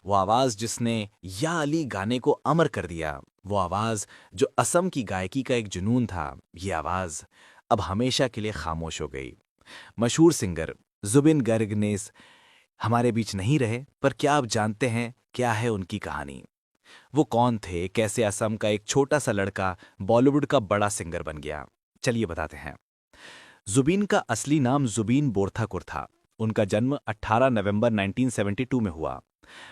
वो आवाज जिसने या अली गाने को अमर कर दिया, वो आवाज जो असम की गायकी का एक जुनून था, ये आवाज अब हमेशा के लिए खामोश हो गई। मशहूर सिंगर जुबिन गर्गनेस हमारे बीच नहीं रहे, पर क्या आप जानते हैं क्या है उनकी कहानी? वो कौन थे, कैसे असम का एक छोटा सा लड़का बॉलीवुड का बड़ा सिंगर बन गया? चलिए बताते हैं। जुबीन का असली नाम जुबीन बोरथाकुर था। उनका जन्म 18 नवंबर 1972 में हुआ।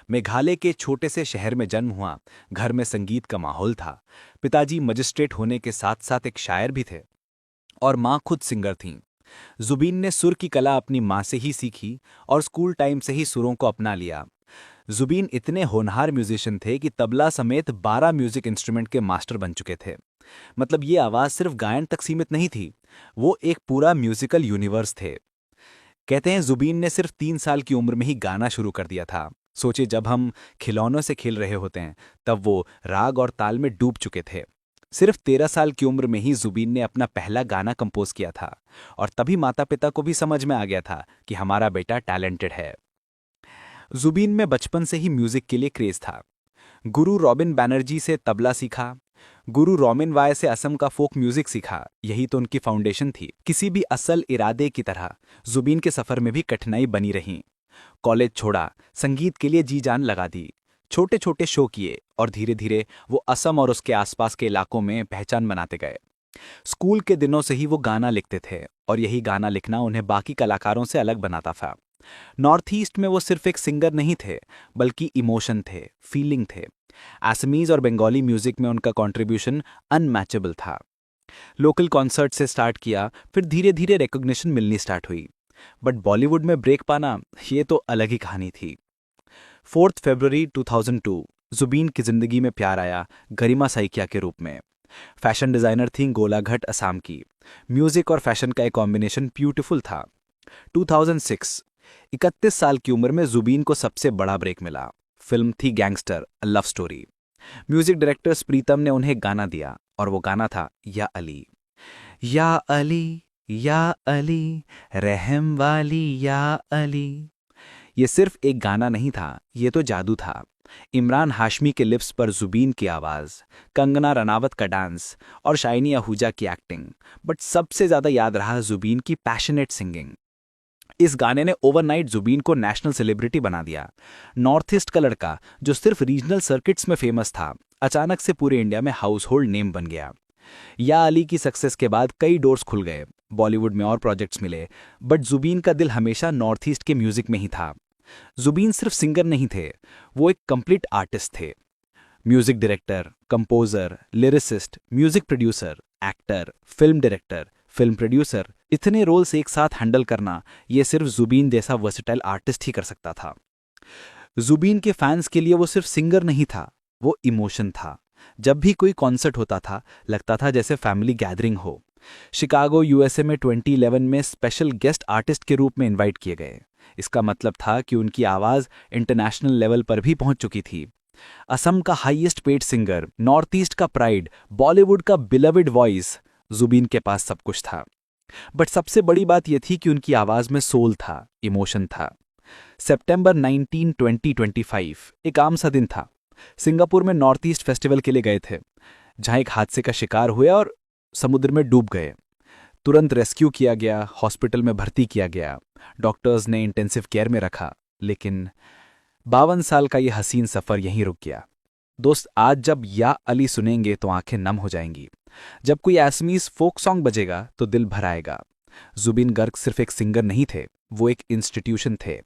मेघालय के छोटे से शहर में जन्म हुआ। घर में संगीत का माहौल था। पिताजी मजिस्ट्रेट होने के साथ साथ एक शायर भी थे और माँ खुद सिंगर थीं। जुबीन ने सुर की कला अपनी माँ से ही सीखी और स्कूल टाइम से ही सुरों को अपना लिया। जुबीन इतने होनहार म्यूजिशियन थे कि तबला समेत 12 म्यूजिक इंस्ट्रूमेंट के मास्टर बन चुके थे। मतलब ये आवाज सिर्फ गायन तक सीमित नहीं थी, वो एक पूरा म्यूजिकल यूनिवर्स थे। कहते हैं जुबीन ने सिर्फ 3 साल की उम्र में ही गाना शुरू कर दिया था। सोचिए, जब हम खिलौनों से खेल रहे होते हैं तब वो राग और ताल में डूब चुके थे। सिर्फ 13 साल की उम्र में ही जुबीन ने अपना पहला गाना कंपोज किया था और तभी माता पिता को भी समझ में आ गया था कि हमारा बेटा टैलेंटेड है। जुबीन में बचपन से ही म्यूजिक के लिए क्रेज था। गुरु रॉबिन बैनर्जी से तबला सीखा, गुरु रोमिन वाय से असम का फोक म्यूजिक सीखा। यही तो उनकी फाउंडेशन थी। किसी भी असल इरादे की तरह जुबीन के सफर में भी कठिनाई बनी रही। कॉलेज छोड़ा, संगीत के लिए जी जान लगा दी। छोटे छोटे शो किए और धीरे धीरे वो असम और उसके आसपास के इलाकों में पहचान बनाते गए। स्कूल के दिनों से ही वो गाना लिखते थे और यही गाना लिखना उन्हें बाकी कलाकारों से अलग बनाता था। नॉर्थ ईस्ट में वो सिर्फ एक सिंगर नहीं थे, बल्कि इमोशन थे, फीलिंग थे। असमीज और बंगाली म्यूजिक में उनका कंट्रीब्यूशन अनमैचेबल था। लोकल कॉन्सर्ट से स्टार्ट किया, फिर धीरे धीरे रिकॉग्निशन मिलनी स्टार्ट हुई। बट बॉलीवुड में ब्रेक पाना, ये तो अलग ही कहानी थी। 4 फरवरी 2002 जुबीन की जिंदगी में प्यार आया, गरिमा सैकिया के रूप में। फैशन डिजाइनर थी गोलाघाट असम की। म्यूजिक और फैशन का एक कॉम्बिनेशन ब्यूटीफुल था। 2006 31 साल की उम्र में जुबीन को सबसे बड़ा ब्रेक मिला। फिल्म थी gangster, a love story. Music director Pritam ने उन्हें गाना दिया और वो गाना था या अली। या अली, या अली, रहम वाली या अली। ये सिर्फ एक गाना नहीं था, ये तो जादू था। इमरान हाशमी के लिप्स पर जुबीन की आवाज, कंगना रनावत का डांस और शाइनी आहूजा की एक्टिंग। बट सबसे ज्यादा याद रहा जुबीन की पैशनेट सिंगिंग। इस गाने ने ओवरनाइट जुबीन को नेशनल सेलिब्रिटी बना दिया। नॉर्थ ईस्ट का लड़का जो सिर्फ रीजनल सर्किट्स में फेमस था, अचानक से पूरे इंडिया में हाउस होल्ड नेम बन गया। या अली की सक्सेस के बाद कई डोर्स खुल गए, बॉलीवुड में और प्रोजेक्ट्स मिले। बट जुबीन का दिल हमेशा नॉर्थ ईस्ट के म्यूजिक में ही था। जुबीन सिर्फ सिंगर नहीं थे, वो एक कंप्लीट आर्टिस्ट थे। Music director, composer, lyricist, music producer, actor, film director, film producer, इतने रोल्स एक साथ हैंडल करना, ये सिर्फ जुबीन जैसा वर्सेटाइल आर्टिस्ट ही कर सकता था। जुबीन के फैंस के लिए वो सिर्फ सिंगर नहीं था, वो इमोशन था। जब भी कोई कॉन्सर्ट होता था, लगता था जैसे फैमिली गैदरिंग हो। शिकागो यूएसए में 2011 में स्पेशल गेस्ट आर्टिस्ट के रूप में इनवाइट किए गए। इसका मतलब था कि उनकी आवाज इंटरनेशनल लेवल पर भी पहुंच चुकी थी। असम का highest paid singer, north east का प्राइड, बॉलीवुड का बिलवड वॉइस, जुबीन के पास सब कुछ था। बट सबसे बड़ी बात यह थी कि उनकी आवाज में सोल था, इमोशन था। सितंबर 19, 2025 एक आम सा दिन था। सिंगापुर में नॉर्थ ईस्ट फेस्टिवल के लिए गए थे, जहां एक हादसे का शिकार हुए और समुद्र में डूब गए। तुरंत रेस्क्यू किया गया, हॉस्पिटल में भर्ती किया गया, डॉक्टर्स ने इंटेंसिव केयर में रखा। लेकिन 52 साल का यह हसीन सफर यहीं रुक गया। दोस्त, आज जब या अली सुनेंगे तो आंखें नम हो जाएंगी। जब कोई असमीज फोक सॉन्ग बजेगा तो दिल भर आएगा। जुबीन गर्ग सिर्फ एक सिंगर नहीं थे, वो एक इंस्टीट्यूशन थे।